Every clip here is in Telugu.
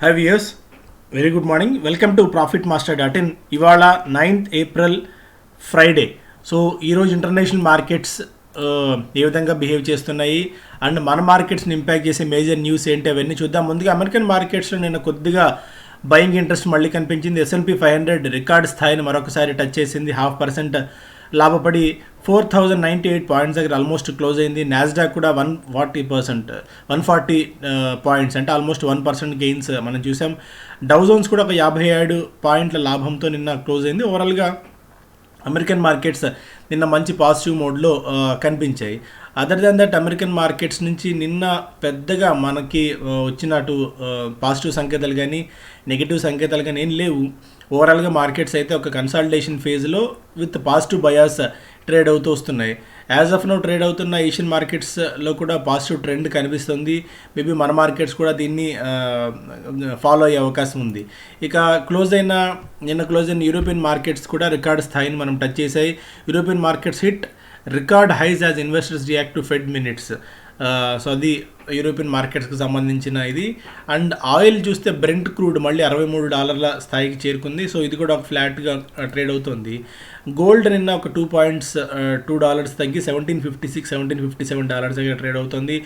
High viewers, very good morning. Welcome to profit master dot in. ఇవాళ 9th ఏప్రిల్ ఫ్రైడే. సో ఈరోజు ఇంటర్నేషనల్ మార్కెట్స్ ఏ విధంగా బిహేవ్ చేస్తున్నాయి అండ్ మన మార్కెట్స్ని ఇంపాక్ట్ చేసే మేజర్ న్యూస్ ఏంటి అవన్నీ చూద్దాం. ముందుగా అమెరికన్ మార్కెట్స్లో నిన్న కొద్దిగా బయింగ్ ఇంట్రెస్ట్ మళ్ళీ కనిపించింది. S&P 500 రికార్డ్ స్థాయిని మరొకసారి టచ్ చేసింది. 0.5% లాభపడి 4098 పాయింట్స్ దగ్గర ఆల్మోస్ట్ క్లోజ్ అయింది. నాస్డాక్ కూడా 140 పాయింట్స్ అంటే ఆల్మోస్ట్ 1% గెయిన్స్ మనం చూసాం. డౌ జోన్స్ కూడా ఒక 57 పాయింట్ల లాభంతో నిన్న క్లోజ్ అయింది. ఓవరాల్గా అమెరికన్ మార్కెట్స్ నిన్న మంచి పాజిటివ్ మోడ్లో కనిపించాయి. Other than that American markets నుంచి నిన్న పెద్దగా మనకి వచ్చినట్టు పాజిటివ్ సంకేతాలు కానీ నెగిటివ్ సంకేతాలు కానీ ఏం లేవు. ఓవరాల్గా మార్కెట్స్ అయితే ఒక కన్సాలిడేషన్ ఫేజ్లో విత్ పాజిటివ్ బయాస్ ట్రేడ్ అవుతూ వస్తున్నాయి. యాజ్ ఆఫ్ నౌ ట్రేడ్ అవుతున్న ఏషియన్ మార్కెట్స్లో కూడా పాజిటివ్ ట్రెండ్ కనిపిస్తుంది. మేబీ మన మార్కెట్స్ కూడా దీన్ని ఫాలో అయ్యే అవకాశం ఉంది. ఇక నిన్న క్లోజ్ అయిన యూరోపియన్ మార్కెట్స్ కూడా రికార్డ్ స్థాయిని మనం టచ్ చేశాయి. European markets hit record highs as investors react to Fed minutes. So అది యూరోపియన్ మార్కెట్స్కి సంబంధించిన ఇది. అండ్ ఆయిల్ చూస్తే బ్రెంట్ క్రూడ్ మళ్ళీ $63 స్థాయికి చేరుకుంది. సో ఇది కూడా ఒక ఫ్లాట్గా ట్రేడ్ అవుతుంది. గోల్డ్ నిన్న ఒక $2 తగ్గి $1757 దగ్గర ట్రేడ్ అవుతుంది.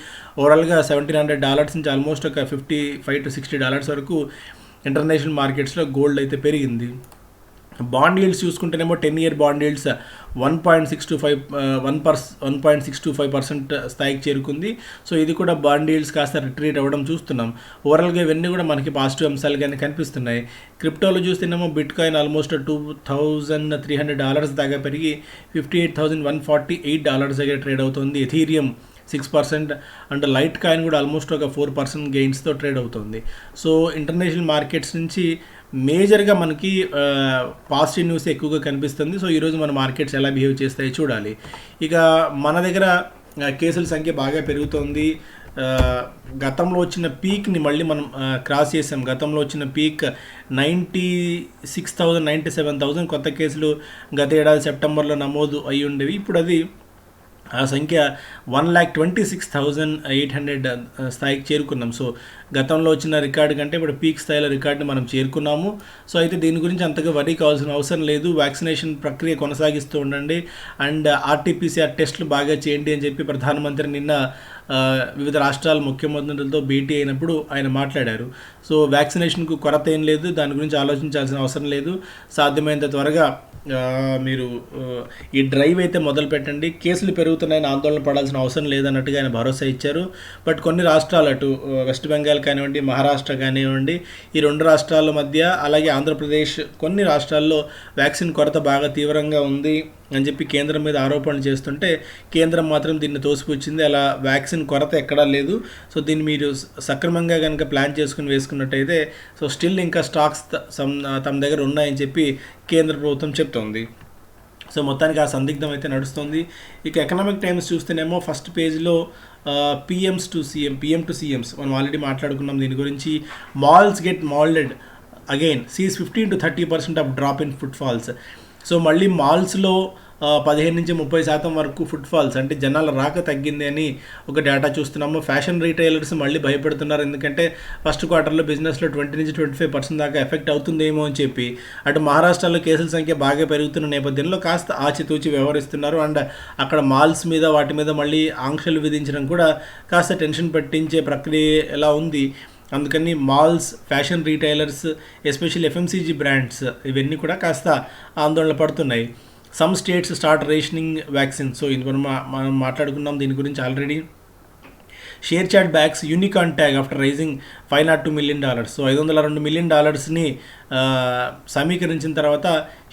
ఓవరాల్గా $1700 నుంచి ఆల్మోస్ట్ ఒక $55 to $60 వరకు ఇంటర్నేషనల్ మార్కెట్స్లో గోల్డ్ అయితే పెరిగింది. బాండ్ ఈల్డ్స్ చూసుకుంటేనేమో 10-year బాండ్ ఈల్డ్స్ 1.625% స్థాయికి చేరుకుంది. సో ఇది కూడా బాండ్ ఈల్డ్స్ కాస్త రిట్రీట్ అవ్వడం చూస్తున్నాం. ఓవరాల్గా ఇవన్నీ కూడా మనకి పాజిటివ్ అంశాలు కానీ కనిపిస్తున్నాయి. క్రిప్టోలో చూస్తేనేమో బిట్ కాయిన్ ఆల్మోస్ట్ $2,300 దాకా పెరిగి $58,148 దగ్గర ట్రేడ్ అవుతుంది. ఎథీరియం 6% అండ్ లైట్ కాయిన్ కూడా ఆల్మోస్ట్ ఒక 4% గెయిన్స్తో ట్రేడ్ అవుతుంది. సో ఇంటర్నేషనల్ మార్కెట్స్ నుంచి మేజర్గా మనకి పాజిటివ్ న్యూస్ ఎక్కువగా కనిపిస్తుంది. సో ఈరోజు మన మార్కెట్స్ ఎలా బిహేవ్ చేస్తాయో చూడాలి. ఇక మన దగ్గర కేసుల సంఖ్య బాగా పెరుగుతోంది. గతంలో వచ్చిన పీక్ని మళ్ళీ మనం క్రాస్ చేసాం. గతంలో వచ్చిన పీక్ 96,000 97,000 కొత్త కేసులు గత ఏడాది సెప్టెంబర్లో నమోదు అయ్యి ఉండేవి. ఇప్పుడు అది ఆ సంఖ్య 1,26,800 స్థాయికి చేరుకున్నాం. సో గతంలో వచ్చిన రికార్డు కంటే ఇప్పుడు పీక్ స్థాయిలో రికార్డుని మనం చేరుకున్నాము. సో అయితే దీని గురించి అంతగా వరీ కావాల్సిన అవసరం లేదు. వ్యాక్సినేషన్ ప్రక్రియ కొనసాగిస్తూ ఉండండి అండ్ RT-PCR టెస్టులు బాగా చేయండి అని చెప్పి ప్రధానమంత్రి నిన్న వివిధ రాష్ట్రాల ముఖ్యమంత్రులతో భేటీ అయినప్పుడు ఆయన మాట్లాడారు. సో వ్యాక్సినేషన్కు కొరత ఏం లేదు, దాని గురించి ఆలోచించాల్సిన అవసరం లేదు. సాధ్యమైనంత త్వరగా మీరు ఈ డ్రైవ్ అయితే మొదలు పెట్టండి. కేసులు పెరుగుతున్నాయని ఆందోళన పడాల్సిన అవసరం లేదన్నట్టుగా ఆయన భరోసా ఇచ్చారు. బట్ కొన్ని రాష్ట్రాలు అటు వెస్ట్ బెంగాల్ కానివ్వండి, మహారాష్ట్ర కానివ్వండి, ఈ రెండు రాష్ట్రాల మధ్య అలాగే ఆంధ్రప్రదేశ్ కొన్ని రాష్ట్రాల్లో వ్యాక్సిన్ కొరత బాగా తీవ్రంగా ఉంది అని చెప్పి కేంద్రం మీద ఆరోపణలు చేస్తుంటే కేంద్రం మాత్రం దీన్ని తోసిపుచ్చింది. అలా వ్యాక్సిన్ కొరత ఎక్కడా లేదు. సో దీన్ని మీరు సక్రమంగా కనుక ప్లాన్ చేసుకుని వేసుకున్నట్టయితే సో స్టిల్ ఇంకా స్టాక్స్ తమ దగ్గర ఉన్నాయని చెప్పి కేంద్ర ప్రభుత్వం చెప్తోంది. సో మొత్తానికి ఆ సందిగ్ధం అయితే నడుస్తుంది. ఇక ఎకనామిక్ టైమ్స్ చూస్తేనేమో ఫస్ట్ పేజ్లో PM to CMs మనం ఆల్రెడీ మాట్లాడుకున్నాం దీని గురించి. Malls get mauled again, sees 15 to 30% of drop in footfalls. So మళ్ళీ మాల్స్లో 15 నుంచి 30% వరకు ఫుట్ ఫాల్స్ అంటే జనాల రాక తగ్గింది అని ఒక డేటా చూస్తున్నాము. ఫ్యాషన్ రీటైలర్స్ మళ్ళీ భయపడుతున్నారు, ఎందుకంటే ఫస్ట్ క్వార్టర్లో బిజినెస్లో 20 నుంచి 25% దాకా ఎఫెక్ట్ అవుతుందేమో అని చెప్పి. అటు మహారాష్ట్రలో కేసుల సంఖ్య బాగా పెరుగుతున్న నేపథ్యంలో కాస్త ఆచితూచి వ్యవహరిస్తున్నారు. అండ్ అక్కడ మాల్స్ మీద వాటి మీద మళ్ళీ ఆంక్షలు విధించడం కూడా కాస్త టెన్షన్ పెట్టించే ప్రక్రియ ఎలా ఉంది. అందుకని malls, fashion retailers, especially FMCG brands ఇవన్నీ కూడా కాస్త ఆందోళన పడుతున్నాయి. Some states start rationing vaccine. So ఇది మనం మాట్లాడుకున్నాం దీని గురించి already. ShareChat bags unicorn tag after raising $502 million. So $502 million సమీకరించిన తర్వాత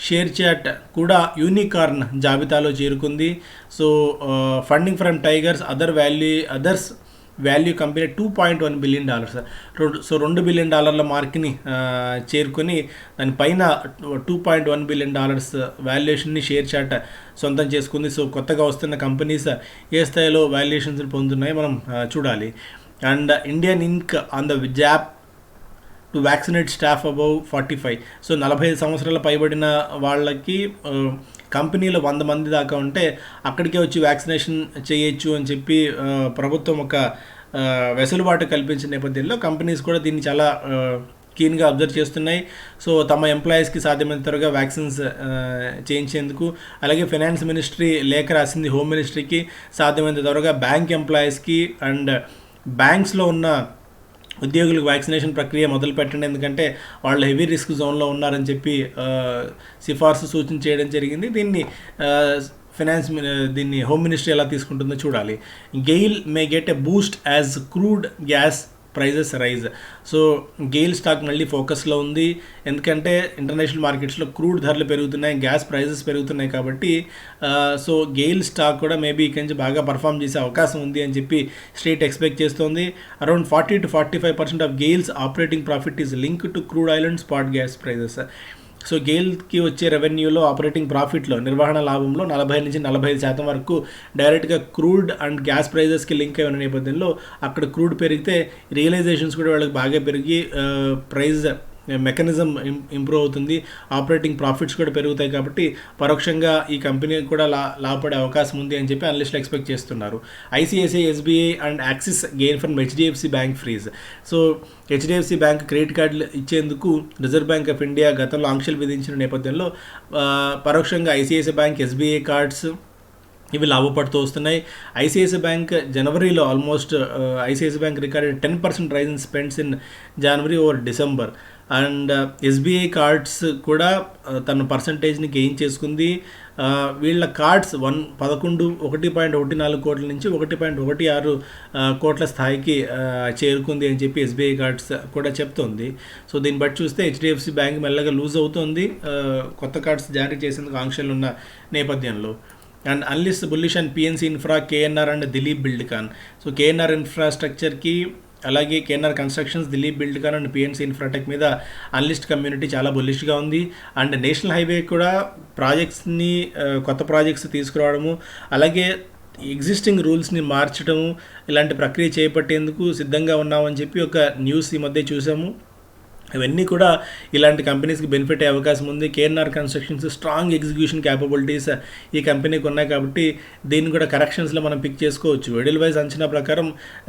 షేర్ చాట్ కూడా యూనికార్న్ జాబితాలో చేరుకుంది. So funding from Tigers others value company $2.1 billion. So $2 billion మార్క్ని చేరుకొని దానిపైన $2.1 billion వాల్యుయేషన్ని షేర్ చాట్ సొంతం చేసుకుంది. సో కొత్తగా వస్తున్న కంపెనీస్ ఏ స్థాయిలో వాల్యుయేషన్స్ పొందుతున్నాయో మనం చూడాలి. And Indian Inc on the job to vaccinate staff above 45. So 45 సంవత్సరాల పైబడిన వాళ్ళకి కంపెనీలో 100 మంది దాకా ఉంటే అక్కడికే వచ్చి వ్యాక్సినేషన్ చేయొచ్చు అని చెప్పి ప్రభుత్వం ఒక వెసులుబాటు కల్పించిన నేపథ్యంలో కంపెనీస్ కూడా దీన్ని చాలా కీన్గా అబ్జర్వ్ చేస్తున్నాయి. సో తమ ఎంప్లాయీస్కి సాధ్యమైన త్వరగా వ్యాక్సిన్స్ చేయించేందుకు, అలాగే ఫైనాన్స్ మినిస్ట్రీ లేఖ రాసింది హోమ్ మినిస్ట్రీకి, సాధ్యమైనంత త్వరగా బ్యాంక్ ఎంప్లాయీస్కి అండ్ బ్యాంక్స్లో ఉన్న ఉద్యోగులకు వ్యాక్సినేషన్ ప్రక్రియ మొదలు పెట్టండి, ఎందుకంటే వాళ్ళు హెవీ రిస్క్ జోన్లో ఉన్నారని చెప్పి సిఫార్సు సూచన చేయడం జరిగింది. దీన్ని హోమ్ మినిస్ట్రీ ఎలా తీసుకుంటుందో చూడాలి. GAIL may get a boost as crude gas prices rise. So GAIL stock మళ్ళీ ఫోకస్లో ఉంది, ఎందుకంటే ఇంటర్నేషనల్ మార్కెట్స్లో క్రూడ్ ధరలు పెరుగుతున్నాయి, గ్యాస్ ప్రైజెస్ పెరుగుతున్నాయి కాబట్టి సో గెయిల్ స్టాక్ కూడా మేబీ ఇక్కడి నుంచి బాగా పర్ఫామ్ చేసే అవకాశం ఉంది అని చెప్పి స్ట్రీట్ ఎక్స్పెక్ట్ చేస్తోంది. అరౌండ్ 40 to 45% ఆఫ్ గెయిల్స్ operating profit is link to crude oil and spot gas prices. So గెయిల్కి వచ్చే రెవెన్యూలో, ఆపరేటింగ్ ప్రాఫిట్లో, నిర్వహణ లాభంలో 40 నుంచి 45% వరకు డైరెక్ట్గా క్రూడ్ అండ్ గ్యాస్ ప్రైజెస్కి లింక్ అయిన నేపథ్యంలో అక్కడ క్రూడ్ పెరిగితే రియలైజేషన్స్ కూడా వాళ్ళకి బాగా పెరిగి ప్రైజ్ మెకానిజం ఇంప్రూవ్ అవుతుంది, ఆపరేటింగ్ ప్రాఫిట్స్ కూడా పెరుగుతాయి కాబట్టి పరోక్షంగా ఈ కంపెనీ కూడా లాభపడే అవకాశం ఉంది అని చెప్పి అనలిస్టులు ఎక్స్పెక్ట్ చేస్తున్నారు. ICICI, SBI and axis gain from HDFC bank freeze. So HDFC bank credit కార్డులు ఇచ్చేందుకు రిజర్వ్ బ్యాంక్ ఆఫ్ ఇండియా గతంలో ఆంక్షలు విధించిన నేపథ్యంలో పరోక్షంగా ఐసిఐసిఐ బ్యాంక్, ఎస్బీఐ కార్డ్స్ ఇవి లాభపడుతూ వస్తున్నాయి. ఐసిఐసిఐ బ్యాంక్ జనవరిలో almost ICICI bank recorded 10% rise in spends in January over December. And SBI cards కూడా తన పర్సంటేజ్ని గెయిన్ చేసుకుంది. వీళ్ళ కార్డ్స్ 1.14 కోట్ల నుంచి 1.16 కోట్ల స్థాయికి చేరుకుంది అని చెప్పి ఎస్బీఐ కార్డ్స్ కూడా చెప్తోంది. సో దీన్ని బట్టి చూస్తే హెచ్డిఎఫ్సి బ్యాంక్ మెల్లగా లూజ్ అవుతోంది కొత్త కార్డ్స్ జారీ చేసేందుకు ఆంక్షలు ఉన్న నేపథ్యంలో. And analyst bullish and PNC infra, KNR and Dilip Buildcon. So KNR ఇన్ఫ్రాస్ట్రక్చర్కి, అలాగే KNR constructions, Dilip Buildcon and PNC Infratech మీద అనలిస్ట్ కమ్యూనిటీ చాలా బుల్లిష్గా ఉంది. అండ్ నేషనల్ హైవే కూడా ప్రాజెక్ట్స్ని, కొత్త ప్రాజెక్ట్స్ తీసుకురావడము, అలాగే ఎగ్జిస్టింగ్ రూల్స్ని మార్చడము, ఇలాంటి ప్రక్రియ చేపట్టేందుకు సిద్ధంగా ఉన్నామని చెప్పి ఒక న్యూస్ ఈ మధ్య చూసాము. ఇవన్నీ కూడా ఇలాంటి కంపెనీస్కి బెనిఫిట్ అయ్యే అవకాశం ఉంది. KNR constructions strong execution capabilities ఈ కంపెనీకి ఉన్నాయి కాబట్టి దీన్ని కూడా కరెక్షన్స్లో మనం పిక్ చేసుకోవచ్చు. వెడిల్ వైజ్ అంచనా ప్రకారం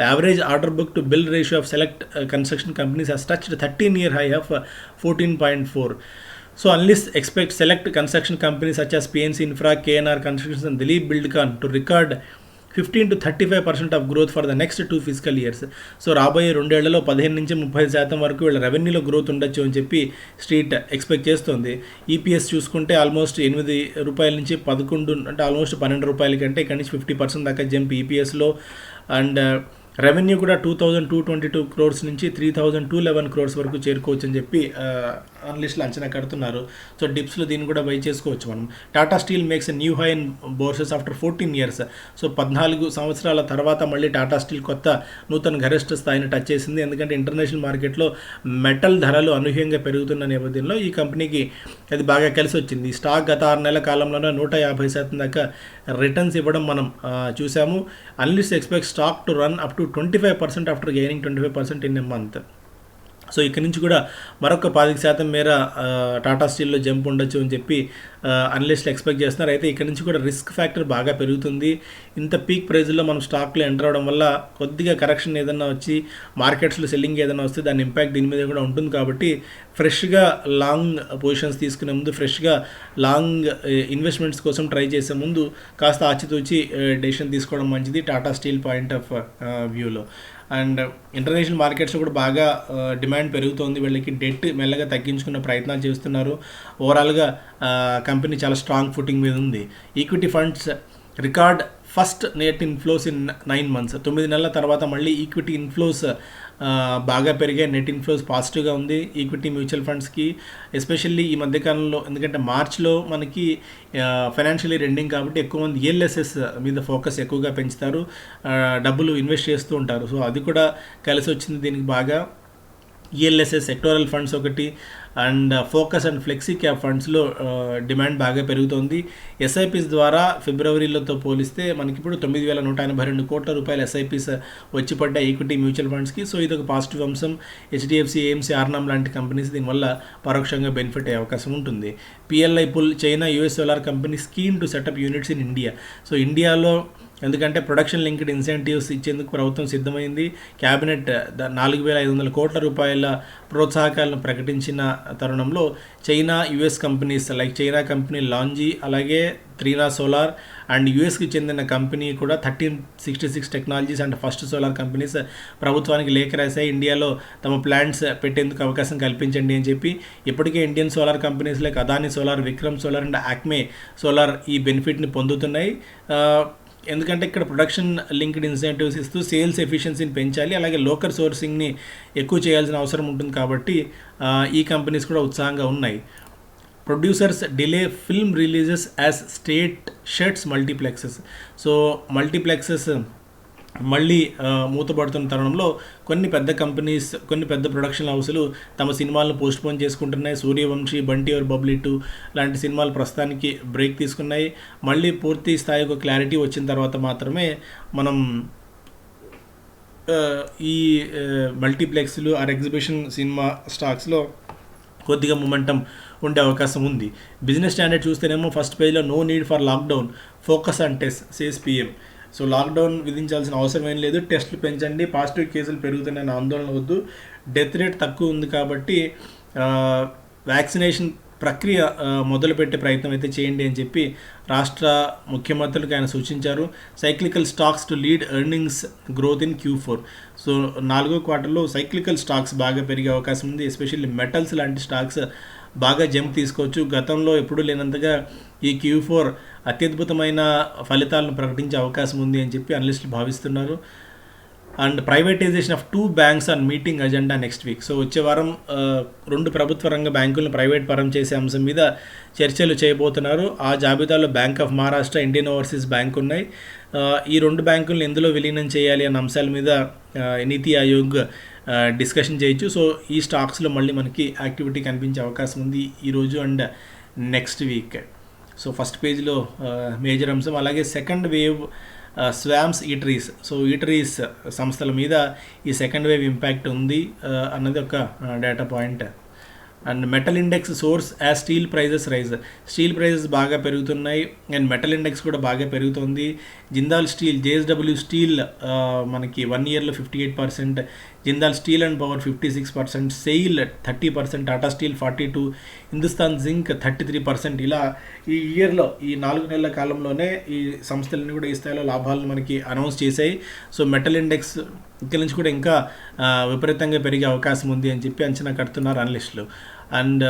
average order book to bill ratio of select construction companies has touched 13-year high of 14.4. So analysts expect select construction companies such as PNC Infra, KNR Constructions and Dileep Buildcon to record 15 to 35% of growth for the next 2 fiscal years. So రాబోయే 2 ఏళ్లలో 15 నుంచి 30% వరకు వీళ్ళ రెవెన్యూలో గ్రోత్ ఉండొచ్చు అని చెప్పి స్ట్రీట్ ఎక్స్పెక్ట్ చేస్తుంది. ఈపీఎస్ చూసుకుంటే ఆల్మోస్ట్ 8 రూపాయల నుంచి 11, అంటే ఆల్మోస్ట్ 12 రూపాయల కంటే ఇక్కడ నుంచి 50% దాకా జంప్ ఈపీఎస్లో. అండ్ రెవెన్యూ కూడా 2,222 crores నుంచి 3,211 crores వరకు చేరుకోవచ్చు అని చెప్పి అనలిస్టులు అంచనా కడుతున్నారు. సో డిప్స్లో దీన్ని కూడా బై చేసుకోవచ్చు మనం. Tata steel makes a new high in bourses after 14 years. So 14 సంవత్సరాల తర్వాత మళ్ళీ టాటా స్టీల్ కొత్త నూతన గరిష్ట స్థాయిని టచ్ చేసింది. ఎందుకంటే ఇంటర్నేషనల్ మార్కెట్లో మెటల్ ధరలు అనూహ్యంగా పెరుగుతున్న నేపథ్యంలో ఈ కంపెనీకి అది బాగా కలిసి వచ్చింది. స్టాక్ గత 6 నెలల కాలంలోనే 150% దాకా రిటర్న్స్ ఇవ్వడం మనం చూసాము. Analyst expect stock to run up to 25% after gaining 25% in a month. So ఇక్కడ నుంచి కూడా మరొక 10% మేర టాటా స్టీల్లో జంప్ ఉండొచ్చు అని చెప్పి అనలిస్టులు ఎక్స్పెక్ట్ చేస్తున్నారు. అయితే ఇక్కడ నుంచి కూడా రిస్క్ ఫ్యాక్టర్ బాగా పెరుగుతుంది. ఇంత పీక్ ప్రైజ్లో మనం స్టాక్లో ఎంటర్ అవ్వడం వల్ల కొద్దిగా కరెక్షన్ ఏదైనా వచ్చి మార్కెట్స్లో సెల్లింగ్ ఏదైనా వస్తే దాని ఇంపాక్ట్ దీని మీద కూడా ఉంటుంది. కాబట్టి ఫ్రెష్గా లాంగ్ పొజిషన్స్ తీసుకునే ముందు, ఫ్రెష్గా లాంగ్ ఇన్వెస్ట్మెంట్స్ కోసం ట్రై చేసే ముందు కాస్త ఆచితూచి డెసిషన్ తీసుకోవడం మంచిది టాటా స్టీల్ పాయింట్ ఆఫ్ వ్యూలో. అండ్ ఇంటర్నేషనల్ మార్కెట్స్లో కూడా బాగా డిమాండ్ పెరుగుతోంది. వీళ్ళకి డెట్ మెల్లగా తగ్గించుకునే ప్రయత్నాలు చేస్తున్నారు. ఓవరాల్గా కంపెనీ చాలా స్ట్రాంగ్ ఫుటింగ్ మీద ఉంది. Equity funds record first net inflows in 9 months. 9 నెలల తర్వాత మళ్ళీ ఈక్విటీ ఇన్ఫ్లోస్ బాగా పెరిగాయి. నెట్ ఇన్ఫ్లోస్ పాజిటివ్గా ఉంది ఈక్విటీ మ్యూచువల్ ఫండ్స్కి, ఎస్పెషల్లీ ఈ మధ్యకాలంలో. ఎందుకంటే మార్చ్లో మనకి ఫైనాన్షియల్ ఇయర్ ఎండింగ్ కాబట్టి ఎక్కువ మంది ఈఎల్ఎస్ఎస్ మీద ఫోకస్ ఎక్కువగా పెంచుతారు, డబ్బులు ఇన్వెస్ట్ చేస్తూ ఉంటారు. సో అది కూడా కలిసి వచ్చింది దీనికి బాగా. ఈఎల్ఎస్ఎస్ సెక్టోరల్ ఫండ్స్ ఒకటి, and focus and flexi cap ఫండ్స్లో డిమాండ్ బాగా పెరుగుతోంది. ఎస్ఐపిస్ ద్వారా ఫిబ్రవరిలోతో పోలిస్తే మనకి ఇప్పుడు 9,182 కోట్ల రూపాయల ఎస్ఐపిస్ వచ్చి పడ్డాయి ఈక్విటీ మ్యూచువల్ ఫండ్స్కి. సో ఇది ఒక పాజిటివ్ అంశం. హెచ్డిఎఫ్సి, ఏఎంసీ, ఆర్నామ్ లాంటి కంపెనీస్ దీనివల్ల పరోక్షంగా బెనిఫిట్ అయ్యే అవకాశం ఉంటుంది. PLI pull, China US solar company scheme to set up units in India. So ఇండియాలో ఎందుకంటే ప్రొడక్షన్ లింక్డ్ ఇన్సెంటివ్స్ ఇచ్చేందుకు ప్రభుత్వం సిద్ధమైంది. క్యాబినెట్ 4,500 కోట్ల రూపాయల ప్రోత్సాహకాలను ప్రకటించిన తరుణంలో China US companies like China company Longi, అలాగే త్రీనా సోలార్ అండ్ యుఎస్కి చెందిన కంపెనీ కూడా 1366 technologies and first solar companies ప్రభుత్వానికి లేఖ రాశాయి. ఇండియాలో తమ ప్లాంట్స్ పెట్టేందుకు అవకాశం కల్పించండి అని చెప్పి. ఇప్పటికే Indian solar companies like Adani solar, Vikram solar and Acme solar ఈ బెనిఫిట్ని పొందుతున్నాయి. ఎందుకంటే ఇక్కడ ప్రొడక్షన్ లింక్డ్ ఇన్సెంటివ్స్ ఇస్తూ సేల్స్ ఎఫిషియన్సీని పెంచాలి, అలాగే లోకల్ సోర్సింగ్ని ఎక్కువ చేయాల్సిన అవసరం ఉంటుంది. కాబట్టి ఈ కంపెనీస్ కూడా ఉత్సాహంగా ఉన్నాయి. Producers delay film releases as state shuts multiplexes. So multiplexes మళ్ళీ మూతపడుతున్న తరుణంలో కొన్ని పెద్ద కంపెనీస్, కొన్ని పెద్ద ప్రొడక్షన్ హౌస్లు తమ సినిమాలను పోస్ట్పోన్ చేసుకుంటున్నాయి. సూర్యవంశీ, బంటి ఆర్ బబ్లీ 2 లాంటి సినిమాలు ప్రస్తుతానికి బ్రేక్ తీసుకున్నాయి. మళ్ళీ పూర్తి స్థాయి ఒక క్లారిటీ వచ్చిన తర్వాత మాత్రమే మనం ఈ మల్టీప్లెక్స్లు ఆర్ ఎగ్జిబిషన్ సినిమా స్టాక్స్లో కొద్దిగా మొమెంటం ఉండే అవకాశం ఉంది. బిజినెస్ స్టాండర్డ్ చూస్తేనేమో ఫస్ట్ పేజ్లో no need for lockdown, focus on test says PM. So lockdown విధించాల్సిన అవసరం ఏం లేదు, టెస్టులు పెంచండి, పాజిటివ్ కేసులు పెరుగుతున్నాయని ఆందోళన వద్దు, డెత్ రేట్ తక్కువ ఉంది కాబట్టి వ్యాక్సినేషన్ ప్రక్రియ మొదలుపెట్టే ప్రయత్నం అయితే చేయండి అని చెప్పి రాష్ట్ర ముఖ్యమంత్రులకు ఆయన సూచించారు. Cyclical stocks to lead earnings growth in Q4. So 4వ క్వార్టర్లో సైక్లికల్ స్టాక్స్ బాగా పెరిగే అవకాశం ఉంది. ఎస్పెషల్లీ మెటల్స్ లాంటి స్టాక్స్ బాగా జంప్ తీసుకోవచ్చు. గతంలో ఎప్పుడూ లేనంతగా ఈ Q4 అత్యద్భుతమైన ఫలితాలను ప్రకటించే అవకాశం ఉంది అని చెప్పి అనలిస్టులు భావిస్తున్నారు. And privatisation of 2 banks on meeting agenda next week. So వచ్చే వారం 2 ప్రభుత్వ రంగ బ్యాంకులను ప్రైవేట్ పరం చేసే అంశం మీద చర్చలు చేయబోతున్నారు. ఆ జాబితాలో bank of Maharashtra, Indian overseas bank ఉన్నాయి. ఈ 2 బ్యాంకులను ఎందులో విలీనం చేయాలి అన్న అంశాల మీద నీతి ఆయోగ్ డిస్కషన్ చేయొచ్చు. సో ఈ స్టాక్స్లో మళ్ళీ మనకి యాక్టివిటీ కనిపించే అవకాశం ఉంది ఈరోజు and next week. So first పేజ్లో మేజర్ అంశం. అలాగే second wave swamps eateries. So eateries సంస్థల మీద ఈ సెకండ్ వేవ్ ఇంపాక్ట్ ఉంది అన్నది ఒక data point. And metal index soars as steel prices rise. Steel prices బాగా పెరుగుతున్నాయి అండ్ మెటల్ ఇండెక్స్ కూడా బాగా పెరుగుతుంది. జిందాల్ స్టీల్, JSW స్టీల్ మనకి 1 ఇయర్లో 58%, Jindal steel and power 56%, SAIL 30%, Tata steel 42%, Hindustan zinc 33%. ఇలా ఈ ఇయర్లో ఈ 4 నెలల కాలంలోనే ఈ సంస్థలన్నీ కూడా ఈ స్థాయిలో లాభాలను మనకి అనౌన్స్ చేశాయి. సో మెటల్ ఇండెక్స్ ఇక్కడ నుంచి కూడా ఇంకా విపరీతంగా పెరిగే అవకాశం ఉంది అని చెప్పి అంచనా కడుతున్నారు అనలిస్టులు. And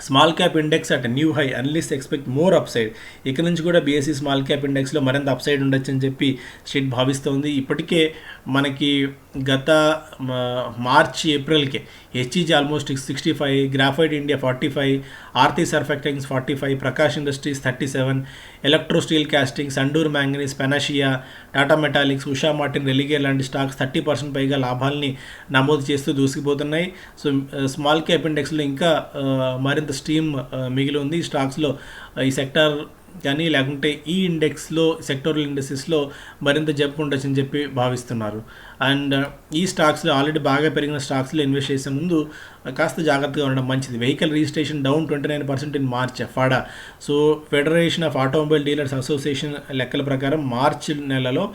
small cap index at new high, analyst expect more upside. ఇక్కడ నుంచి కూడా BSE స్మాల్ క్యాప్ ఇండెక్స్లో మరింత అప్సైడ్ ఉండొచ్చు అని చెప్పి స్ట్రీట్ భావిస్తోంది. ఇప్పటికే మనకి గత మార్చ్ ఏప్రిల్కే HEG almost 65, graphite India 45, Aarti surfactants 45, Prakash industries 37, electro steel casting, Sandur manganese, Panacea, Tata metaliks, Usha Martin, Religare లాంటి స్టాక్స్ 30% పైగా లాభాలని నమోదు చేస్తూ దూసుకుపోతున్నాయి. సో స్మాల్ క్యాప్ ఇండెక్స్లో ఇంకా మరింత స్ట్రీమ్ మిగిలి ఉంది. ఈ స్టాక్స్లో ఈ సెక్టార్ కానీ లేకుంటే ఈ ఇండెక్స్లో, సెక్టోరల్ ఇండస్ట్రీస్లో మరింత జంప్ ఉండొచ్చని చెప్పి భావిస్తున్నారు. అండ్ ఈ స్టాక్స్లో ఆల్రెడీ బాగా పెరిగిన స్టాక్స్లో ఇన్వెస్ట్ చేసే ముందు కాస్త జాగ్రత్తగా ఉండడం మంచిది. Vehicle registration down 29% in March, FADA. So federation of automobile dealers association లెక్కల ప్రకారం మార్చి నెలలో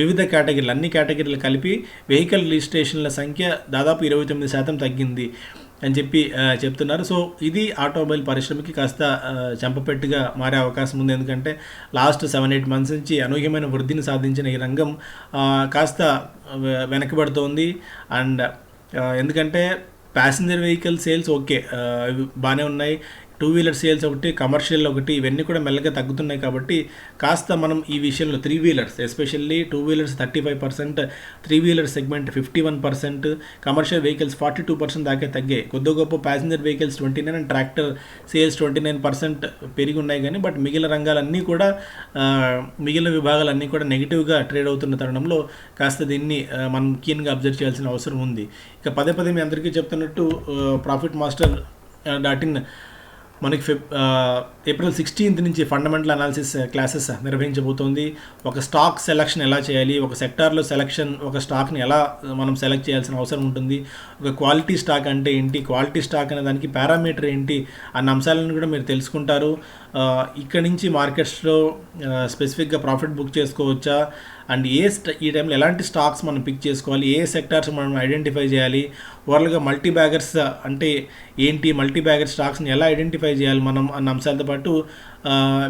వివిధ కేటగిరీలు, అన్ని కేటగిరీలు కలిపి వెహికల్ రిజిస్ట్రేషన్ల సంఖ్య దాదాపు 29% తగ్గింది అని చెప్పి చెప్తున్నారు. సో ఇది ఆటోమొబైల్ పరిశ్రమకి కాస్త చెంపపెట్టుగా మారే అవకాశం ఉంది. ఎందుకంటే లాస్ట్ 7-8 మంత్స్ నుంచి అనూహ్యమైన వృద్ధిని సాధించిన ఈ రంగం కాస్త వెనకబడుతోంది. అండ్ ఎందుకంటే ప్యాసింజర్ వెహికల్ సేల్స్ ఓకే బాగానే ఉన్నాయి, 2 వీలర్ సేల్స్ ఒకటి, కమర్షియల్ ఒకటి, ఇవన్నీ కూడా మెల్లగా తగ్గుతున్నాయి. కాబట్టి కాస్త మనం ఈ విషయంలో 3 wheelers, especially 2 wheelers 35%, 3 wheeler segment 51%, commercial vehicles 42% దాకా తగ్గాయి. కొద్ది గొప్ప passenger vehicles 29 and tractor sales 29% పెరిగి ఉన్నాయి. కానీ బట్ మిగిలిన రంగాలన్నీ కూడా, మిగిలిన విభాగాలన్నీ కూడా నెగిటివ్గా ట్రేడ్ అవుతున్న తరుణంలో కాస్త దీన్ని మనం కీన్గా అబ్జర్వ్ చేయాల్సిన అవసరం ఉంది. ఇక పదే మీ అందరికీ చెప్తున్నట్టు ప్రాఫిట్ మాస్టర్ డాట్ ఇన్ మనకి ఏప్రిల్ 16th నుంచి ఫండమెంటల్ అనాలిసిస్ క్లాసెస్ నిర్వహించబోతోంది. ఒక స్టాక్ సెలక్షన్ ఎలా చేయాలి, ఒక సెక్టార్లో సెలక్షన్, ఒక స్టాక్ని ఎలా మనం సెలెక్ట్ చేయాల్సిన అవసరం ఉంటుంది, ఒక క్వాలిటీ స్టాక్ అంటే ఏంటి, క్వాలిటీ స్టాక్ అనే దానికి పారామీటర్ ఏంటి అన్న అంశాలను కూడా మీరు తెలుసుకుంటారు. ఇక్కడ నుంచి మార్కెట్స్లో స్పెసిఫిక్గా ప్రాఫిట్ బుక్ చేసుకోవచ్చా, అండ్ ఈ టైంలో ఎలాంటి స్టాక్స్ మనం పిక్ చేసుకోవాలి, ఏ సెక్టార్స్ మనం ఐడెంటిఫై చేయాలి, ఓవరాల్గా మల్టీ బ్యాగర్స్ అంటే ఏంటి, మల్టీ బ్యాగర్ స్టాక్స్ని ఎలా ఐడెంటిఫై చేయాలి మనం అన్న అంశాలతో పాటు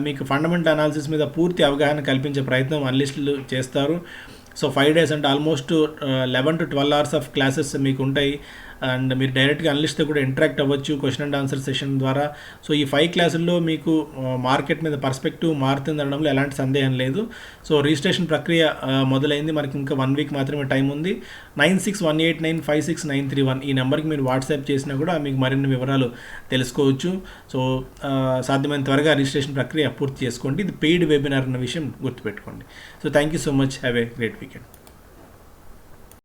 మీకు ఫండమెంటల్ అనాలిసిస్ మీద పూర్తి అవగాహన కల్పించే ప్రయత్నం అనలిస్టులు చేస్తారు. సో 5 days అంటే almost 11 to 12 hours of classes మీకు ఉంటాయి. అండ్ మీరు డైరెక్ట్గా అనలిస్ట్తో కూడా ఇంటరాక్ట్ అవ్వచ్చు క్వశ్చన్ అండ్ ఆన్సర్ సెషన్ ద్వారా. సో ఈ 5 క్లాసుల్లో మీకు మార్కెట్ మీద పర్స్పెక్టివ్ మారుతుంది అనడంలో ఎలాంటి సందేహం లేదు. సో రిజిస్ట్రేషన్ ప్రక్రియ మొదలైంది, మనకి ఇంకా 1 week మాత్రమే టైం ఉంది. 9618956931 ఈ నెంబర్కి మీరు వాట్సాప్ చేసినా కూడా మీకు మరిన్ని వివరాలు తెలుసుకోవచ్చు. సో సాధ్యమైన త్వరగా రిజిస్ట్రేషన్ ప్రక్రియ పూర్తి చేసుకోండి. ఇది పెయిడ్ వెబినార్ అన్న విషయం గుర్తుపెట్టుకోండి. So thank you so much, have a great weekend.